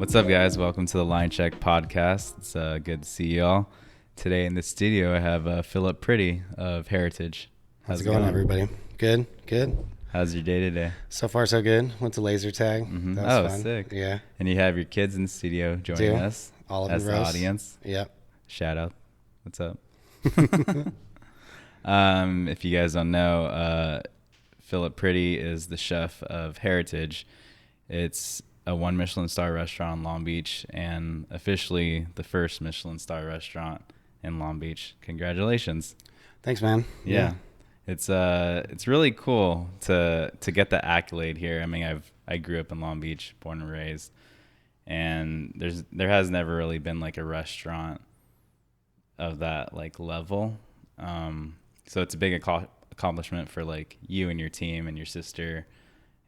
What's up, guys? Welcome to the Linecheck podcast. It's good to see you all. Today in the studio, I have Philip Pretty of Heritage. How's it going, everybody? Good. How's your day today? So far, so good. Went to laser tag. That was fun. Sick. Yeah. And you have your kids in the studio joining us. All of as them the Rose. Audience. Yep. Shout out. What's up? If you guys don't know, Philip Pretty is the chef of Heritage. It's a 1 Michelin star restaurant in Long Beach and officially the first Michelin star restaurant in Long Beach. Congratulations. Thanks, man. Yeah. It's really cool to get the accolade here. I mean, I grew up in Long Beach, born and raised, and there has never really been like a restaurant of that like level. So it's a big accomplishment for like you and your team and your sister,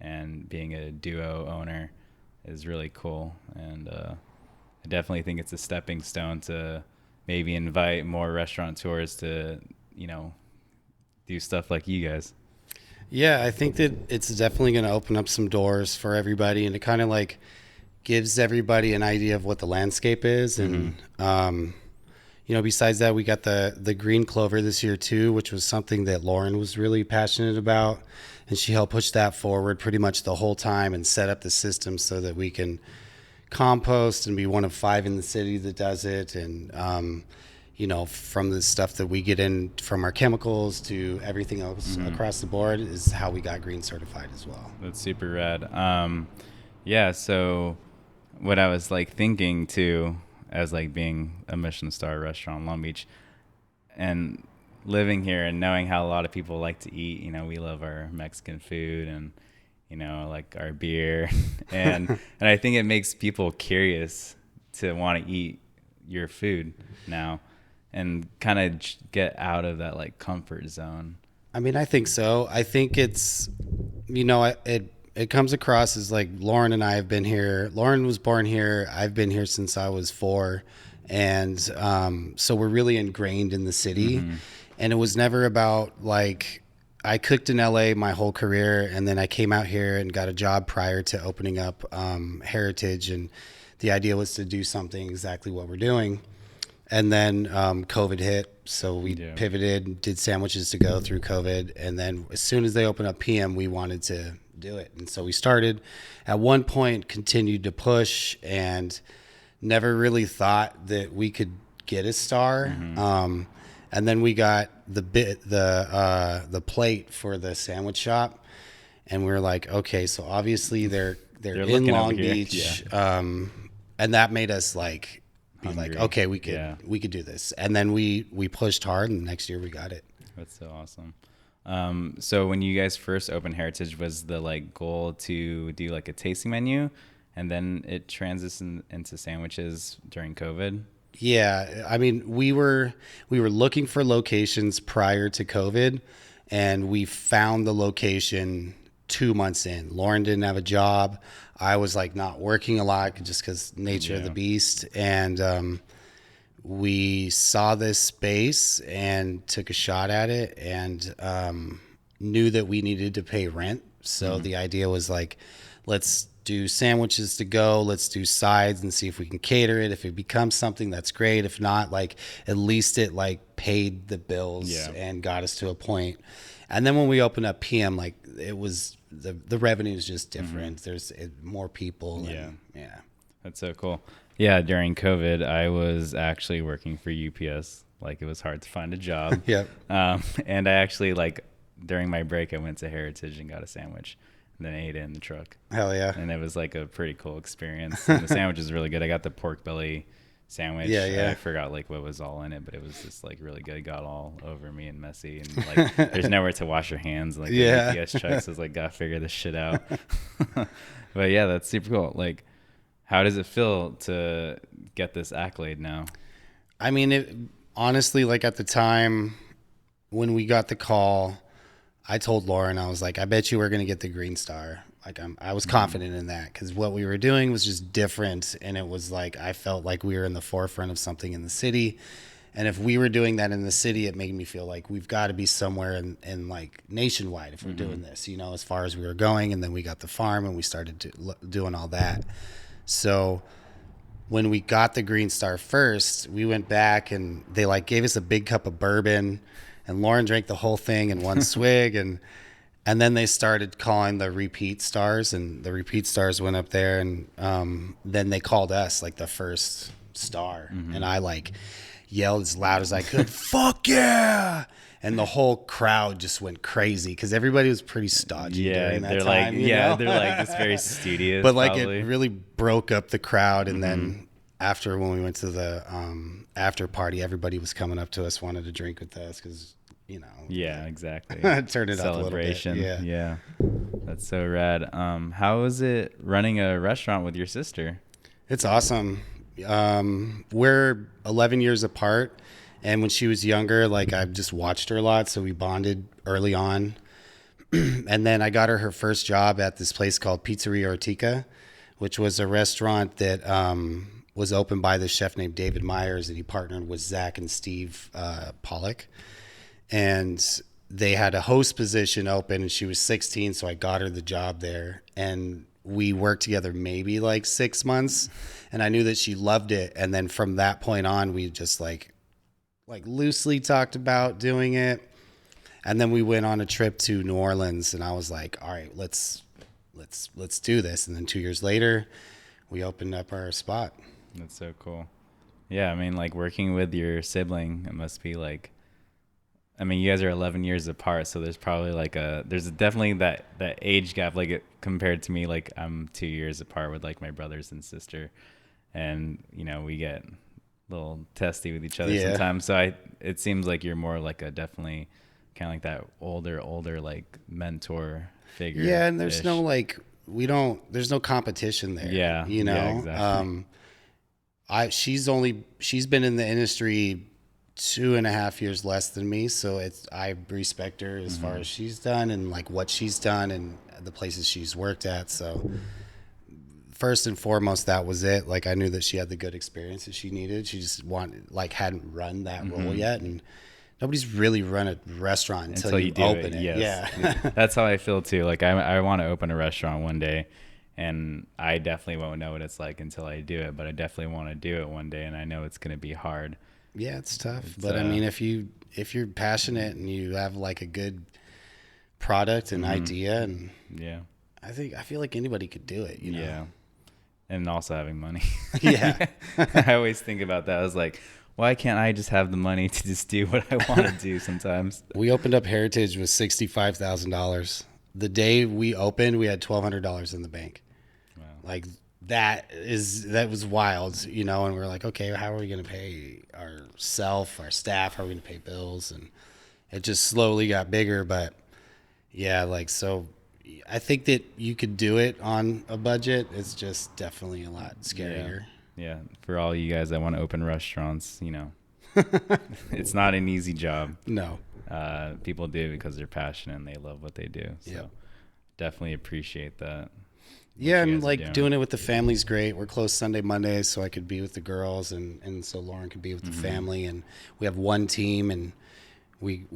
and being a duo owner is really cool. And I definitely think it's a stepping stone to maybe invite more restaurateurs to, do stuff like you guys. Yeah, I think that it's definitely going to open up some doors for everybody, and it kind of like gives everybody an idea of what the landscape is. And, besides that, we got the green clover this year too, which was something that Lauren was really passionate about. And she helped push that forward pretty much the whole time and set up the system so that we can compost and be one of 5 in the city that does it. And, from the stuff that we get in from our chemicals to everything else across the board is how we got green certified as well. That's super rad. So what I was like thinking too, as like being a Michelin star restaurant in Long Beach and living here and knowing how a lot of people like to eat, we love our Mexican food and, like our beer and I think it makes people curious to want to eat your food now and kind of get out of that like comfort zone. I mean, I think so. I think it's, it comes across as like Lauren and I have been here. Lauren was born here. I've been here since I was 4. And so we're really ingrained in the city. Mm-hmm. And it was never about like, I cooked in LA my whole career. And then I came out here and got a job prior to opening up Heritage. And the idea was to do something exactly what we're doing. And then COVID hit. So we pivoted, did sandwiches to go through COVID. And then as soon as they opened up PM, we wanted to do it. And so we started at one point, continued to push, and never really thought that we could get a star. Mm-hmm. And then we got the plate for the sandwich shop, and we were like, okay, so obviously they're in Long Beach, and that made us like be hungry. Like, okay, we could do this. And then we pushed hard, and the next year we got it. That's so awesome. So when you guys first opened Heritage, was the like goal to do like a tasting menu, and then it transitioned into sandwiches during COVID? Yeah, I mean, we were looking for locations prior to COVID, and we found the location 2 months in. Lauren didn't have a job. I was like not working a lot just because nature of the beast, and we saw this space and took a shot at it, and knew that we needed to pay rent. So the idea was like, let's do sandwiches to go, let's do sides and see if we can cater it. If it becomes something, that's great. If not, like at least it like paid the bills and got us to a point. And then when we opened up PM, like it was the revenue is just different. Mm-hmm. There's more people. Yeah. That's so cool. Yeah, during COVID, I was actually working for UPS. Like, it was hard to find a job. Yep. And I actually, like, during my break, I went to Heritage and got a sandwich, and then ate it in the truck. Hell yeah. And it was, like, a pretty cool experience. And the sandwich is really good. I got the pork belly sandwich. Yeah. I forgot, like, what was all in it, but it was just, like, really good. It got all over me and messy. And, like, there's nowhere to wash your hands. Like, the UPS truck says, like, gotta figure this shit out. But, yeah, that's super cool. Like, how does it feel to get this accolade now? I mean, honestly, like at the time when we got the call, I told Lauren, I was like, I bet you we're going to get the green star. Like I was confident in that because what we were doing was just different. And it was like, I felt like we were in the forefront of something in the city. And if we were doing that in the city, it made me feel like we've got to be somewhere in like nationwide if we're doing this, as far as we were going. And then we got the farm and we started doing all that. So when we got the Green Star first, we went back and they like gave us a big cup of bourbon, and Lauren drank the whole thing in one swig, and then they started calling the repeat stars, and the repeat stars went up there, and then they called us like the first star, and I like yelled as loud as I could, "Fuck yeah!" And the whole crowd just went crazy because everybody was pretty stodgy during that they're time. like, you know? they're like just very studious. But like probably. it really broke up the crowd, and then after when we went to the after party, everybody was coming up to us, wanted to drink with us because Yeah, exactly. turn it up a little bit. Celebration. Yeah. Yeah. That's so rad. How is it running a restaurant with your sister? It's awesome. We're 11 years apart, and when she was younger, like I just watched her a lot, so we bonded early on. And then I got her first job at this place called Pizzeria Ortica, which was a restaurant that was opened by this chef named David Myers, and he partnered with Zach and Steve Pollock. And they had a host position open, and she was 16, so I got her the job there. And we worked together maybe like 6 months, and I knew that she loved it. And then from that point on, we just like loosely talked about doing it. And then we went on a trip to New Orleans, and I was like, all right, let's do this. And then 2 years later, we opened up our spot. That's so cool. Yeah, I mean, like working with your sibling, it must be like, I mean, you guys are 11 years apart, so there's probably like there's definitely that age gap, like compared to me, like I'm 2 years apart with like my brothers and sister, and we get a little testy with each other sometimes. So it seems like you're more like a definitely kind of like that older like mentor figure. Yeah, and there's no like there's no competition there. Yeah, yeah, exactly. She's been in the industry 2.5 years less than me, so I respect her as far as she's done and like what she's done and the places she's worked at. So first and foremost, that was it. Like I knew that she had the good experience that she needed. She just hadn't run that role yet, and nobody's really run a restaurant until you open it. Yes. Yeah. That's how I feel too. Like I want to open a restaurant one day, and I definitely won't know what it's like until I do it, but I definitely want to do it one day, and I know it's going to be hard. Yeah, it's tough. But I mean, if you're passionate and you have like a good product and idea, and I feel like anybody could do it, Yeah. And also having money. Yeah. I always think about that. I was like, why can't I just have the money to just do what I want to do sometimes? We opened up Heritage with $65,000. The day we opened, we had $1,200 in the bank. Wow. Like that was wild, and we're like, okay, how are we going to pay our staff? How are we going to pay bills? And it just slowly got bigger. But yeah, like, so I think that you could do it on a budget. It's just definitely a lot scarier. Yeah. For all you guys that want to open restaurants, it's not an easy job. No. People do it because they're passionate and they love what they do. So definitely appreciate that. Yeah, and like doing it with the family's great. We're closed Sunday, Mondays, so I could be with the girls, and so Lauren could be with the family. And we have one team, and we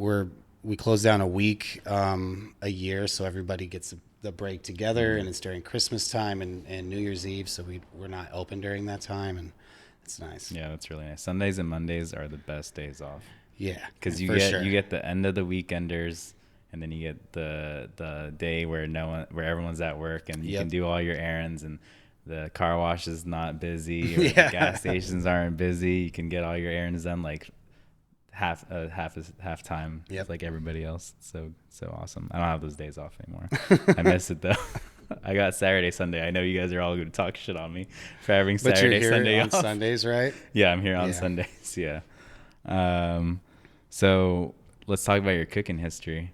close down a week a year, so everybody gets the break together, and it's during Christmas time and New Year's Eve, so we're not open during that time, and it's nice. Yeah, that's really nice. Sundays and Mondays are the best days off. Yeah, because you get the end of the weekenders. And then you get the day where everyone's at work and you can do all your errands, and the car wash is not busy, or the gas stations aren't busy. You can get all your errands done like half time, like everybody else. So awesome. I don't have those days off anymore. I miss it though. I got Saturday, Sunday. I know you guys are all going to talk shit on me for having Saturday, Sunday on off. Sundays, right? Yeah, I'm here on Sundays. Yeah. So let's talk about your cooking history.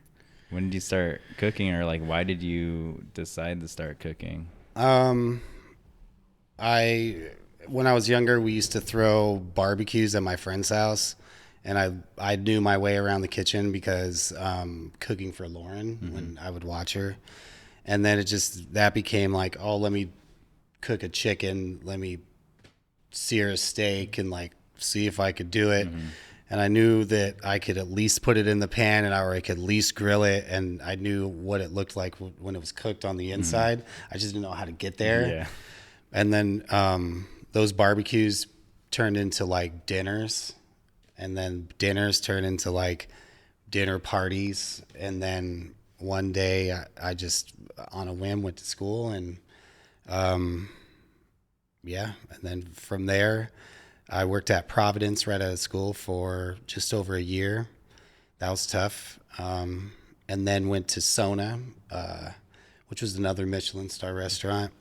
When did you start cooking, or like why did you decide to start cooking? When I was younger, we used to throw barbecues at my friend's house, and I knew my way around the kitchen because cooking for Lauren when I would watch her, and then that became like, oh, let me cook a chicken, let me sear a steak, and like see if I could do it. And I knew that I could at least put it in the pan, or I could at least grill it. And I knew what it looked like when it was cooked on the inside. I just didn't know how to get there. Yeah. And then those barbecues turned into like dinners, and then dinners turned into like dinner parties. And then one day I just on a whim went to school, and yeah. And then from there, I worked at Providence right out of school for just over a year. That was tough. And then went to Sona, which was another Michelin star restaurant.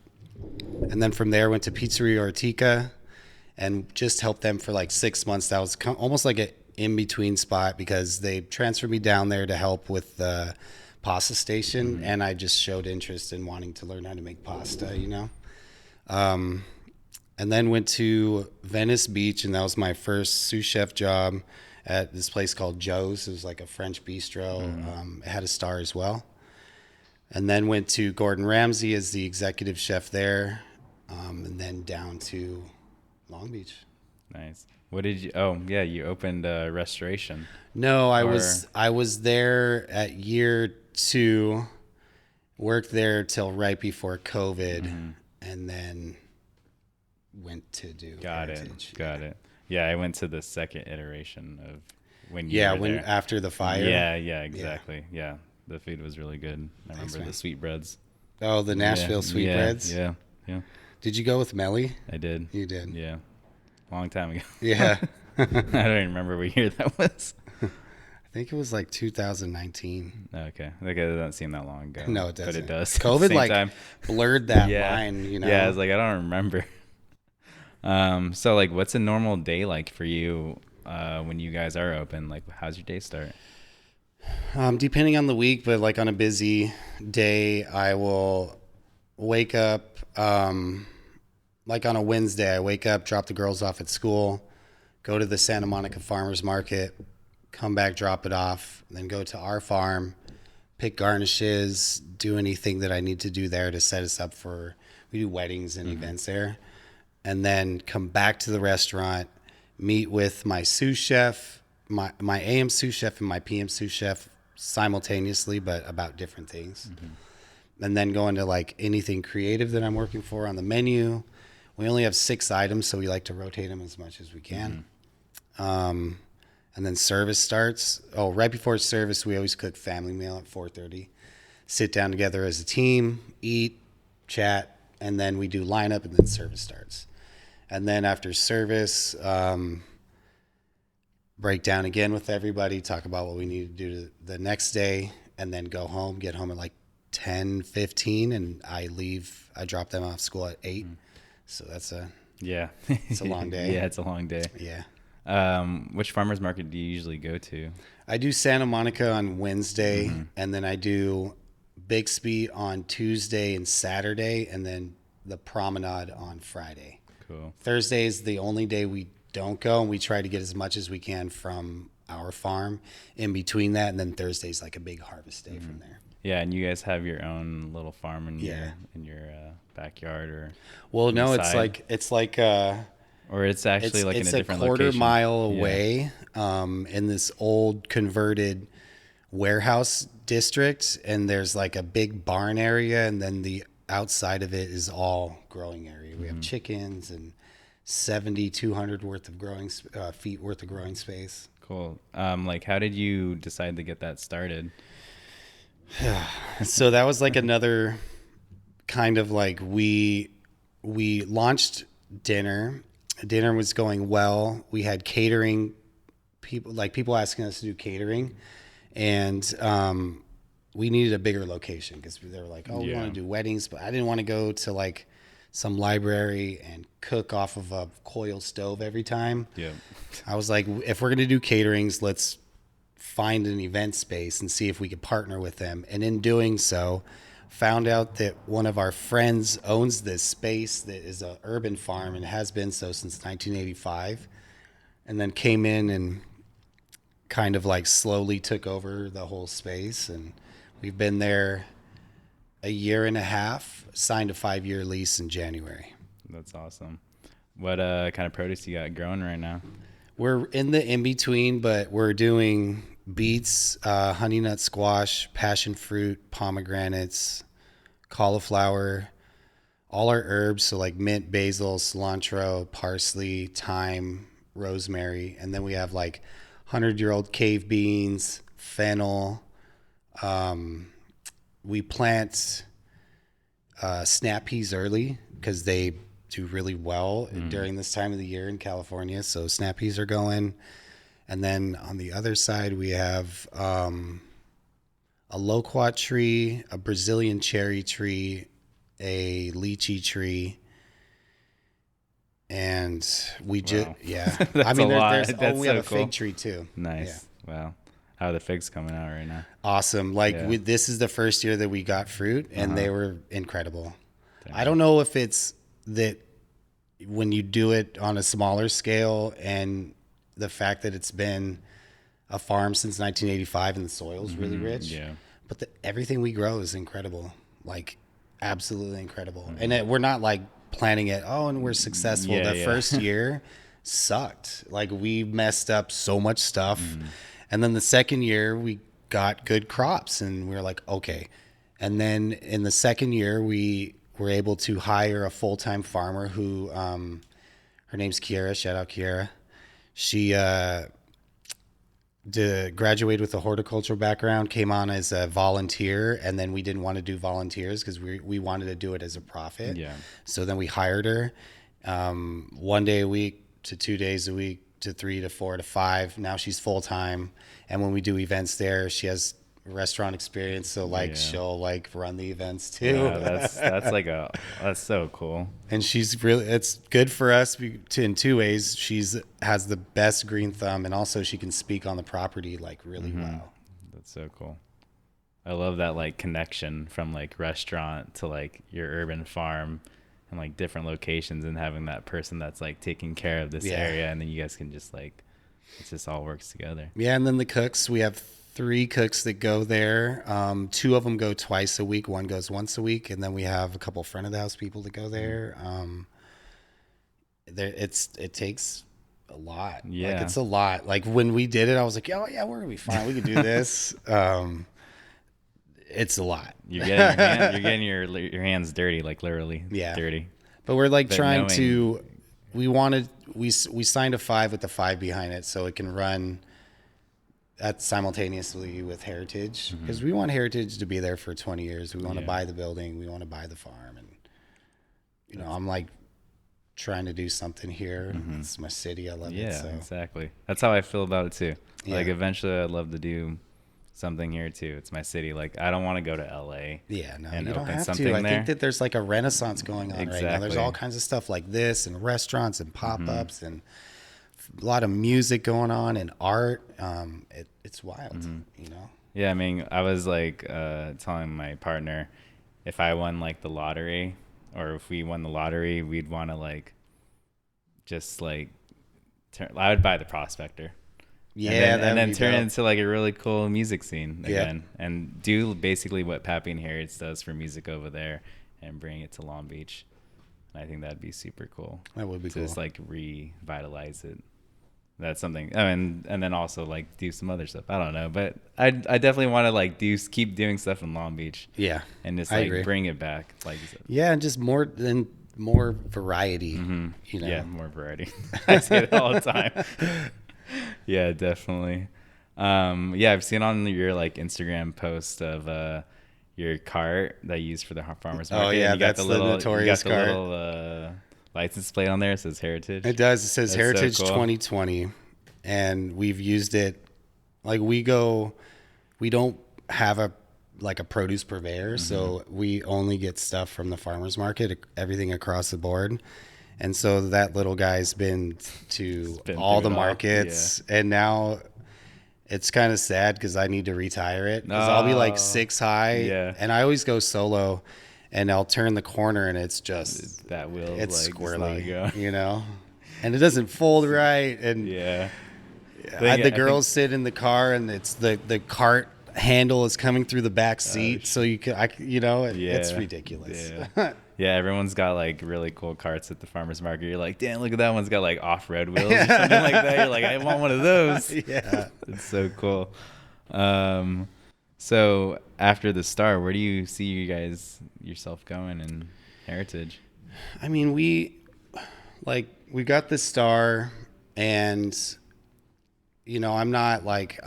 And then from there went to Pizzeria Ortica and just helped them for like 6 months. That was almost like an in-between spot because they transferred me down there to help with the pasta station. And I just showed interest in wanting to learn how to make pasta, you know. And then went to Venice Beach, and that was my first sous chef job at this place called Joe's. It was like a French bistro. It had a star as well. And then went to Gordon Ramsay as the executive chef there, and then down to Long Beach. Nice. What did you? Oh, yeah, you opened restoration. No, I was there at year 2, worked there till right before COVID, and then went to do Heritage. Got it. Yeah, I went to the second iteration of when you were when there. after the fire. Yeah, exactly. Yeah, the food was really good. I remember the sweetbreads. Oh, the Nashville sweetbreads. Yeah. Did you go with Melly? I did. You did. Yeah, long time ago. Yeah. I don't even remember what year that was. I think it was like 2019. Okay, that doesn't seem that long ago. No, it doesn't. But it does. COVID like blurred that line, you know. Yeah, I was like, I don't remember. So like, what's a normal day like for you when you guys are open? Like, how's your day start? Depending on the week, but like on a busy day, I will wake up. Like on a Wednesday, I wake up, drop the girls off at school, go to the Santa Monica Farmers Market, come back, drop it off, then go to our farm, pick garnishes, do anything that I need to do there to set us up for. We do weddings and events there. And then come back to the restaurant, meet with my sous chef, my AM sous chef and my PM sous chef simultaneously, but about different things. And then go into like anything creative that I'm working for on the menu. We only have 6 items, so we like to rotate them as much as we can. And then service starts. Oh, right before service, we always cook family meal at 4:30. Sit down together as a team, eat, chat, and then we do lineup, and then service starts. And then after service, break down again with everybody, talk about what we need to do the next day, and then go home, get home at like 10:15, and I drop them off school at 8. So that's it's a long day. Yeah, it's a long day. Yeah. Which farmer's market do you usually go to? I do Santa Monica on Wednesday, and then I do Bixby on Tuesday and Saturday, and then the Promenade on Friday. Cool. Thursday is the only day we don't go, and we try to get as much as we can from our farm in between that, and then Thursday's like a big harvest day from there. Yeah, and you guys have your own little farm in your backyard, or no, side? it's like or it's actually like in a different quarter location. mile away, in this old converted warehouse district, and there's like a big barn area, and then the outside of it is all growing area. We have chickens and 7,200 worth of growing feet worth of growing space. Cool. Like, how did you decide to get that started? So that was like another kind of like we launched dinner. Dinner was going well. We had catering people asking us to do catering, and we needed a bigger location because they were like, we want to do weddings, but I didn't want to go to like some library and cook off of a coil stove every time. Yeah. I was like, if we're going to do caterings, let's find an event space and see if we could partner with them. And in doing so, found out that one of our friends owns this space that is an urban farm and has been so since 1985. And then came in and kind of like slowly took over the whole space. And we've been there a year and a half, signed a 5-year lease in January. That's awesome. What kind of produce you got growing right now? We're in the in-between, but we're doing beets, honey nut squash, passion fruit, pomegranates, cauliflower, all our herbs, so like mint, basil, cilantro, parsley, thyme, rosemary, and then we have like 100-year-old cave beans, fennel. We plant snap peas early because they do really well during this time of the year in California. So snap peas are going. And then on the other side, we have a loquat tree, a Brazilian cherry tree, a lychee tree, and we just Wow. yeah. That's a lot. We have a fig tree too. Nice. Wow. How are the figs coming out right now? Awesome. Like Yeah. this is the first year that we got fruit, and they Uh-huh. were incredible. Damn. I don't know if it's that when you do it on a smaller scale and the fact that it's been a farm since 1985 and the soil's really rich. Yeah. But everything we grow is incredible, like absolutely incredible. And we're not like planning it. Oh, and we're successful. Yeah, The yeah. first year sucked. Like we messed up so much stuff. And then the second year we got good crops and we were like, okay. And then in the second year we were able to hire a full-time farmer who, her name's Kiera. Shout out Kiera. She, graduated with a horticultural background, came on as a volunteer, and then we didn't want to do volunteers because we wanted to do it as a profit. Yeah. So then we hired her 1 day a week to 2 days a week to 3 to 4 to 5. Now she's full time, and when we do events there, she has restaurant experience, so like she'll like run the events too. Yeah, that's so cool. And she's really, it's good for us in two ways. Has the best green thumb, and also she can speak on the property like really well. That's so cool. I love that like connection from like restaurant to like your urban farm and like different locations, and having that person that's like taking care of this area, and then you guys can just like, it just all works together. Yeah, and then the cooks, we have 3 cooks that go there. 2 of them go twice a week. 1 goes once a week, and then we have a couple front of the house people that go there. It takes a lot. Yeah. Like it's a lot. Like when we did it, I was like, oh yeah, we're gonna be fine. We could do this. It's a lot. You're getting your hands dirty, like literally dirty. But we're like But trying knowing- to. We signed a 5 with the 5 behind it, so it can run that simultaneously with Heritage, because we want Heritage to be there for 20 years. We want to buy the building, we want to buy the farm, and I'm like trying to do something here. It's my city. I love it. Yeah, So. exactly. That's how I feel about it too. Yeah. Like eventually I'd love to do something here too. It's my city. Like I don't want to go to LA. Yeah, no, and you don't open have something to. I there. think that there's like a renaissance going on right now. There's Exactly. all kinds of stuff like this, and restaurants and pop-ups, and a lot of music going on, and art. It's wild, you know. Yeah, I mean, I was like telling my partner, if I won like the lottery, or if we won the lottery, we'd want to like just like I would buy the Prospector. Yeah, and then turn it dope. into like a really cool music scene Yeah. again, and do basically what Pappy and Harriet's does for music over there, and bring it to Long Beach. And I think that'd be super cool. That would be to cool. just like revitalize it. That's something. I mean, and then also like do some other stuff. I don't know, but I definitely want to like keep doing stuff in Long Beach. Yeah, And just I like agree. bring it back, like you said. Yeah, and just more variety. You know. Yeah, more variety. I say it all the time. Yeah, definitely. Yeah, I've seen on your like Instagram post of your cart that you use for the farmers market. Oh, yeah, and you got that's the notorious you got the cart. little license plate on there. It says Heritage. It does. It says That's so Heritage cool. 2020, and we've used it. Like we don't have a produce purveyor, so we only get stuff from the farmers market, everything across the board. And so that little guy's been to Been all through the it all, markets, and now it's kind of sad because I need to retire it, because I'll be like 6 high, Yeah. and I always go solo, and I'll turn the corner and it's just That wheel it's like squirrely, go. you know, and it doesn't fold right, and Yeah. the girls sit in the car, and it's the cart handle is coming through the back seat, so you can, it's ridiculous. Yeah. Yeah, everyone's got like really cool carts at the farmers market. You're like, damn, look at that one's got like off-road wheels or something like that. You're like, I want one of those. Yeah. It's so cool. So after the Star, where do you see yourself going? And Heritage. I mean, we got the star, and I'm not like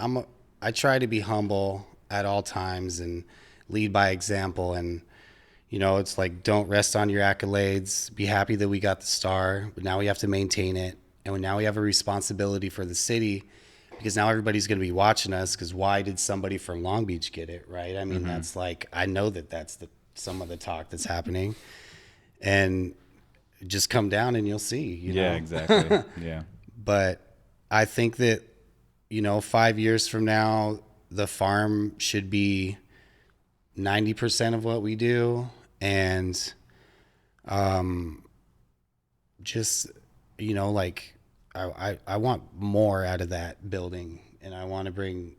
I try to be humble at all times and lead by example. And it's like, don't rest on your accolades. Be happy that we got the star, but now we have to maintain it, and now we have a responsibility for the city, because now everybody's going to be watching us. Because why did somebody from Long Beach get it, right? I mean, that's like, I know that's some of the talk that's happening, and just come down and you'll see. Yeah, exactly. Yeah. But I think that 5 years from now, the farm should be 90% of what we do, and just like I want more out of that building, and I want to bring,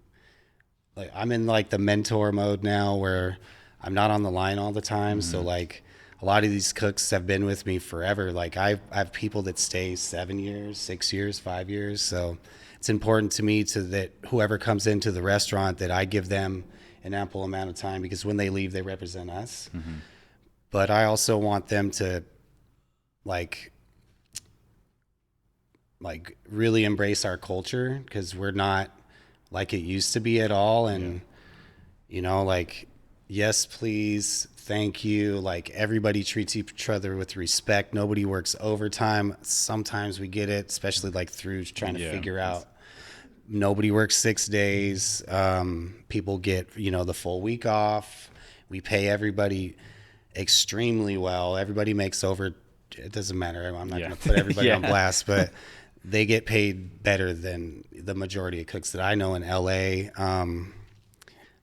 like, I'm in like the mentor mode now where I'm not on the line all the time. So like a lot of these cooks have been with me forever. Like I have people that stay 7 years, 6 years, 5 years. So it's important to me that whoever comes into the restaurant, that I give them an ample amount of time, because when they leave, they represent us. But I also want them to like really embrace our culture, because we're not like it used to be at all. And like, yes please, thank you, like everybody treats each other with respect. Nobody works overtime. Sometimes we get it, especially like through trying to figure out, nobody works 6 days. People get the full week off. We pay everybody extremely well. Everybody makes over, it doesn't matter, I'm not going to put everybody on blast, but they get paid better than the majority of cooks that I know in LA.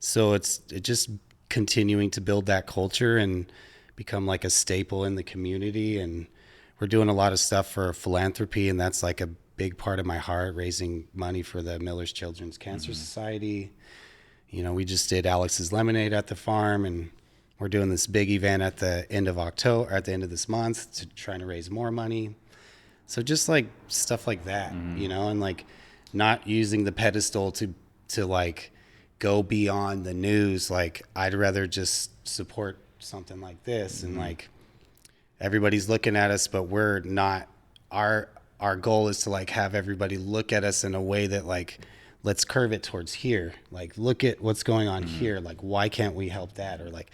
So it's just continuing to build that culture and become like a staple in the community. And we're doing a lot of stuff for philanthropy, and that's like a big part of my heart, raising money for the Miller's Children's Cancer Society. We just did Alex's Lemonade at the farm, and we're doing this big event at the end of October, or at the end of this month, to trying to raise more money. So just like stuff like that, and like not using the pedestal to like go beyond the news. Like I'd rather just support something like this, and like everybody's looking at us, but we're not. Our goal is to like have everybody look at us in a way that like, let's curve it towards here. Like, look at what's going on here. Like, why can't we help that? Or like,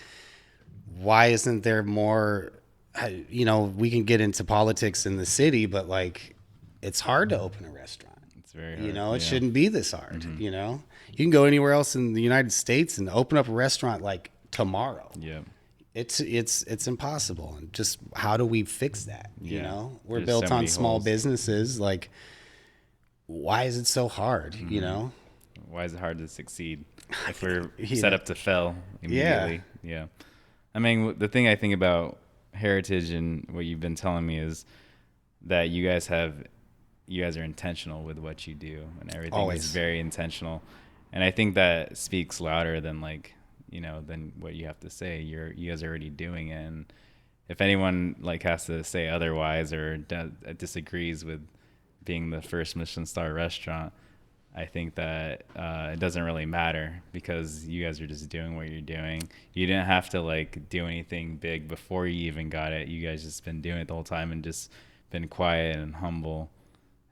why isn't there more? We can get into politics in the city, but like, it's hard to open a restaurant. It's very hard. It shouldn't be this hard. You can go anywhere else in the United States and open up a restaurant like tomorrow. Yeah. It's impossible. And just how do we fix that? We're There's built so on many small holes. businesses. Like, why is it so hard? Why is it hard to succeed if we're set up to fail Yeah. immediately? Yeah. I mean, the thing I think about Heritage and what you've been telling me is that you guys are intentional with what you do, and everything Always. is very intentional. And I think that speaks louder than than what you have to say. You guys are already doing it. And if anyone like has to say otherwise or disagrees with being the first Michelin star restaurant, I think that it doesn't really matter, because you guys are just doing what you're doing. You didn't have to like do anything big before you even got it. You guys just been doing it the whole time and just been quiet and humble.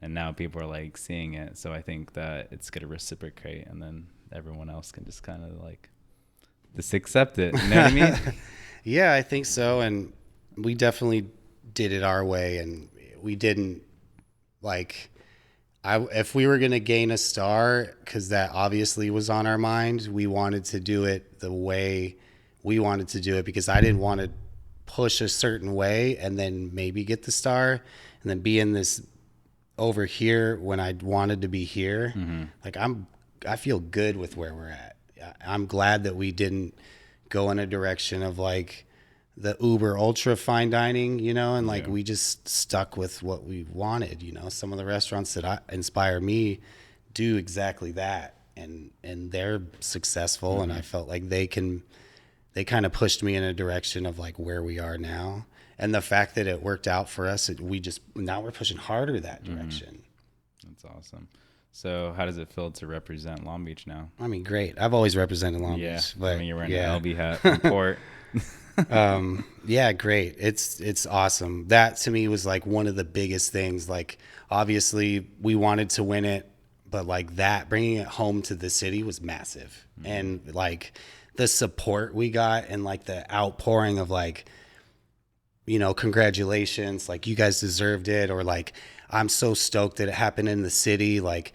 And now people are like seeing it. So I think that it's going to reciprocate, and then everyone else can just kind of like just accept it. You know what I mean? Yeah, I think so. And we definitely did it our way, and we didn't like, if we were going to gain a star, because that obviously was on our mind, we wanted to do it the way we wanted to do it, because I didn't want to push a certain way and then maybe get the star and then be in this over here when I wanted to be here. Like I feel good with where we're at. I'm glad that we didn't go in a direction of like the uber ultra fine dining, and like we just stuck with what we wanted. Some of the restaurants that inspire me do exactly that, and they're successful. And I felt like they kind of pushed me in a direction of like where we are now. And the fact that it worked out for us, now we're pushing harder that direction. That's awesome. So how does it feel to represent Long Beach now? I mean, great. I've always represented Long Yeah. Beach, but I mean, you're wearing an LB hat in port. Yeah, great. It's awesome. That to me was like one of the biggest things. Like obviously we wanted to win it, but like that bringing it home to the city was massive. And like the support we got and like the outpouring of like, you know, congratulations, like you guys deserved it, or like I'm so stoked that it happened in the city, like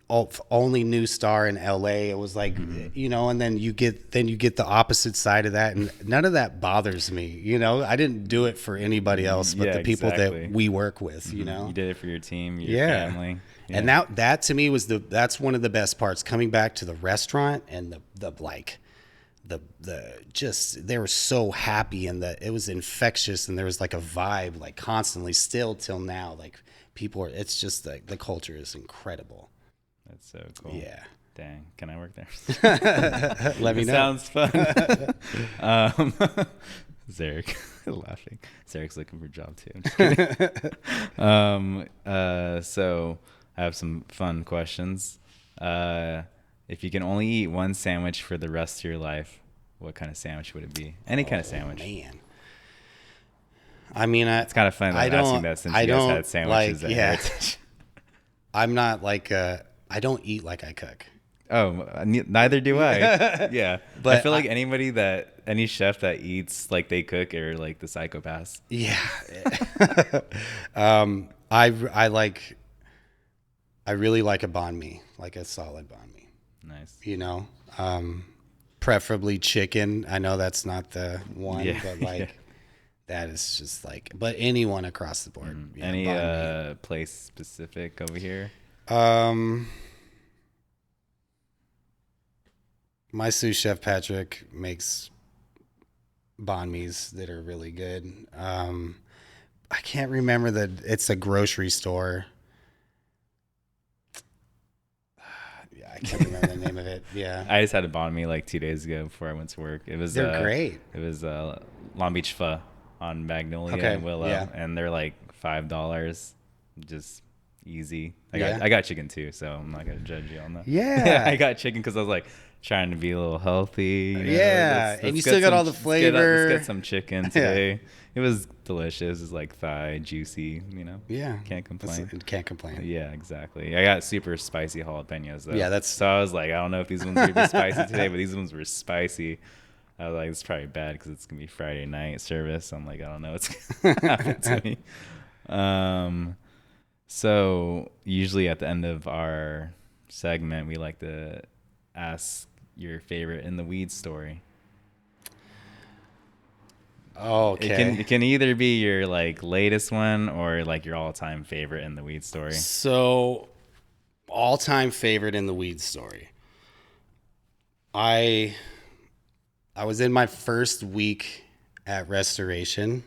only new star in LA. It was like, you know, and then you get the opposite side of that, and none of that bothers me. You know, I didn't do it for anybody else but Yeah, the people exactly. that we work with, you You know. did it for your team, your Yeah. family. And Yeah. that to me was that's one of the best parts, coming back to the restaurant and the like the just they were so happy, and that it was infectious, and there was like a vibe like constantly still till now, like people are, it's just like the culture is incredible. That's so cool. Yeah. Dang, can I work there? Let me It know. sounds fun. um, Zarek laughing. Zarek's looking for a job too. I'm just kidding. So I have some fun questions. If you can only eat one sandwich for the rest of your life, what kind of sandwich would it be? Any kind of sandwich. Man, I mean, It's kind of funny that I I'm asking don't that since I you guys don't had sandwiches like, at yeah. Heritage. I'm not like I don't eat like I cook. Oh, neither do I. Yeah. I But feel like any chef that eats like they cook are like the psychopaths. yeah. I like, I really like a banh mi, like a solid banh mi, Nice. you know, preferably chicken. I know that's not the one, Yeah. but like that is just like, but anyone across the board. Yeah, Any banh mi. place specific over here? My sous chef Patrick makes banh mi's that are really good. I can't remember it's a grocery store. Yeah, I can't remember the name of it. Yeah. I just had a banh mi like 2 days ago before I went to work. It was They're great. It was Long Beach Pho on Magnolia Okay, and Willow, yeah. and they're like $5, just easy. Yeah. I got chicken too, so I'm not gonna judge you on that. Yeah. I got chicken because I was like trying to be a little healthy. You know, Yeah, and you still got all the flavor. Let's get some chicken today. It was delicious. It's like thigh, juicy. You know. Yeah. Can't complain. Can't complain. Yeah, exactly. I got super spicy jalapenos though. Yeah, so I was like, I don't know if these ones would be spicy today, but these ones were spicy. I was like, it's probably bad because it's gonna be Friday night service. I'm like, I don't know what's gonna happen to me. So usually at the end of our segment, we like to ask your favorite in the weed story. Okay. It can either be your like latest one or like your all time favorite in the weed story. So, all-time favorite in the weed story. I was in my first week at Restoration,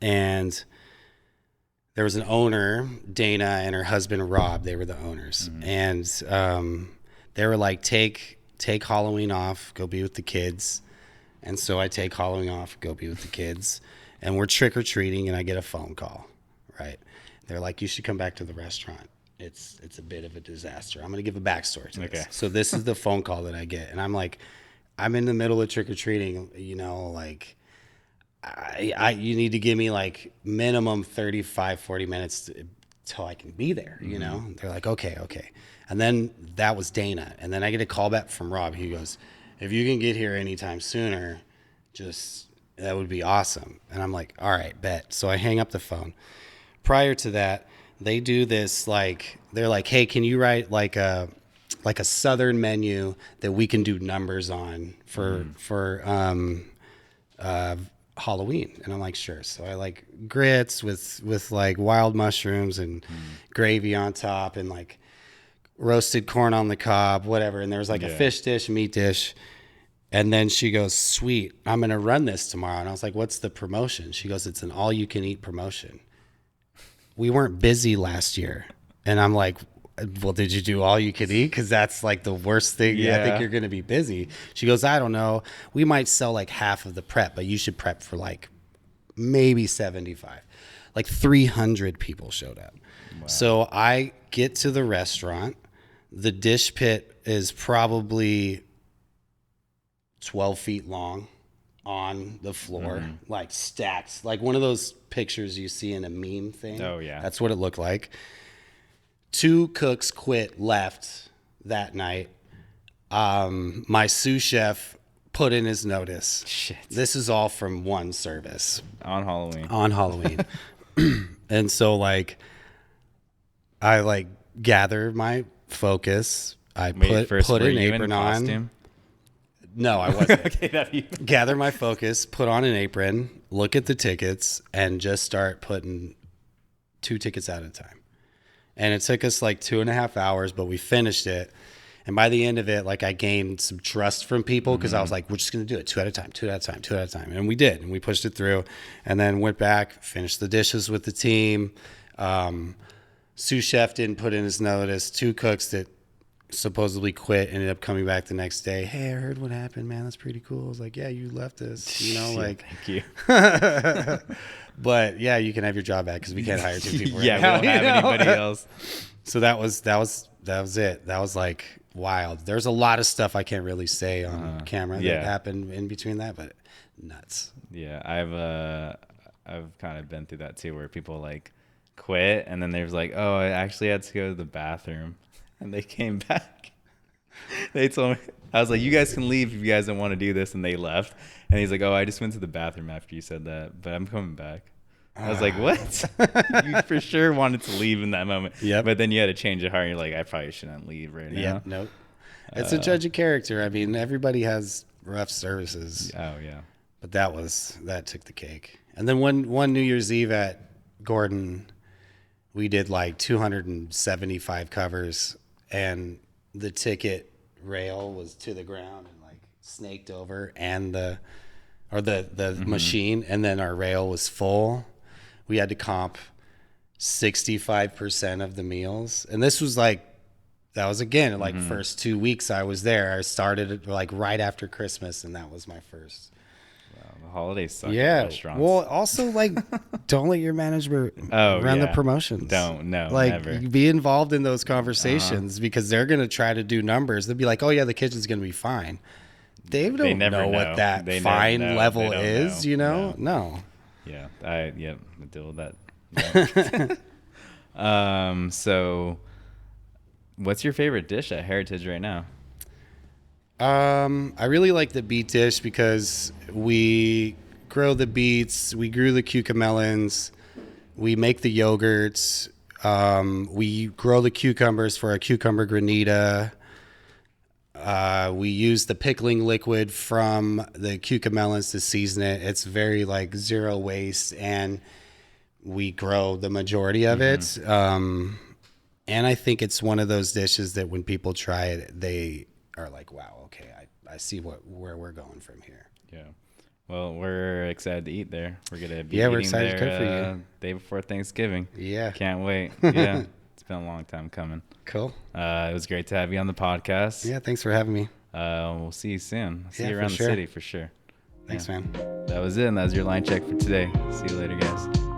and there was an owner, Dana, and her husband Rob. They were the owners, and they were like, take Halloween off, go be with the kids. And so I take Halloween off, go be with the kids, and we're trick or treating, and I get a phone call. Right? They're like, you should come back to the restaurant. It's a bit of a disaster. I'm going to give a backstory to this. So this is the phone call that I get, and I'm like, I'm in the middle of trick or treating, you know, like you need to give me like minimum 35, 40 minutes till I can be there, you know? They're like, okay. And then that was Dana. And then I get a call back from Rob. He goes, if you can get here anytime sooner, that would be awesome. And I'm like, all right, bet. So I hang up the phone. Prior to that, they do this, like, they're like, hey, can you write like a Southern menu that we can do numbers on for Halloween? And I'm like, sure. So I like grits with like wild mushrooms and gravy on top, and like roasted corn on the cob, whatever. And there was like a fish dish, meat dish. And then she goes, sweet, I'm going to run this tomorrow. And I was like, what's the promotion? She goes, it's an all you can eat promotion. We weren't busy last year. And I'm like, well, did you do all you can eat? Because that's like the worst thing. I think you're going to be busy. She goes, I don't know. We might sell like half of the prep, but you should prep for like maybe 75. Like 300 people showed up. Wow. So I get to the restaurant. The dish pit is probably 12 feet long on the floor, like stacked, like one of those pictures you see in a meme thing. Oh, yeah. That's what it looked like. 2 cooks left that night. My sous chef put in his notice. Shit. This is all from one service On Halloween. on Halloween. And so like I like gather my focus. I Wait, first, put were an you in apron on. costume? No, I wasn't. Okay, that'd be... Gather my focus, put on an apron, look at the tickets, and just start putting 2 tickets at a time. And it took us like 2.5 hours, but we finished it. And by the end of it, like I gained some trust from people because I was like, we're just going to do it 2 at a time, 2 at a time, 2 at a time. And we did. And we pushed it through and then went back, finished the dishes with the team. Sous chef didn't put in his notice. 2 cooks that supposedly quit ended up coming back the next day. Hey, I heard what happened, man. That's pretty cool. I was like, yeah, you left us, you know, like, Thank you. but yeah, you can have your job back because we can't hire 2 people. Yeah, right we now, don't have you know? anybody else. So that was it. That was like wild. There's a lot of stuff I can't really say on camera that happened in between that, but nuts. Yeah, I've kind of been through that too, where people like quit and then there's like, oh, I actually had to go to the bathroom, and they came back. They told me, I was like, you guys can leave if you guys don't want to do this, and they left. And he's like, oh, I just went to the bathroom after you said that, but I'm coming back. I was like, what? You for sure wanted to leave in that moment. Yep. But then you had to change your heart. And you're like, I probably shouldn't leave right now. Yeah, nope. It's a judge of character. I mean, everybody has rough services. Oh, yeah. But that took the cake. And then one New Year's Eve at Gordon, we did like 275 covers, and the ticket rail was to the ground and like snaked over, and the machine, and then our rail was full. We had to comp 65% of the meals. And this was like, that was again, like first 2 weeks I was there. I started like right after Christmas, and that was my first. Wow, the holidays suck at Yeah. restaurants. Well, also like, don't let your manager run the promotions. No, like never. be involved in those conversations because they're going to try to do numbers. They'll be like, oh yeah, the kitchen's going to be fine. They don't never know what that They fine never know. level They don't is, know. you know? No. Yeah, I deal with that. Yeah. So what's your favorite dish at Heritage right now? I really like the beet dish because we grow the beets, we grew the cucamelons, we make the yogurts, we grow the cucumbers for a cucumber granita. We use the pickling liquid from the cucamelons to season it. It's very like zero waste, and we grow the majority of it. And I think it's one of those dishes that when people try it, they are like, wow, okay, I see where we're going from here. Yeah. Well, we're excited to eat there. We're gonna be we're eating excited to there cook for you. day before Thanksgiving. Yeah. Can't wait. Yeah. It's been a long time coming. Cool. It was great to have you on the podcast. Yeah, thanks for having me. We'll see you soon. See Yeah, you for around the sure. city for sure. Thanks, man. That was it, and that was your line check for today. See you later, guys.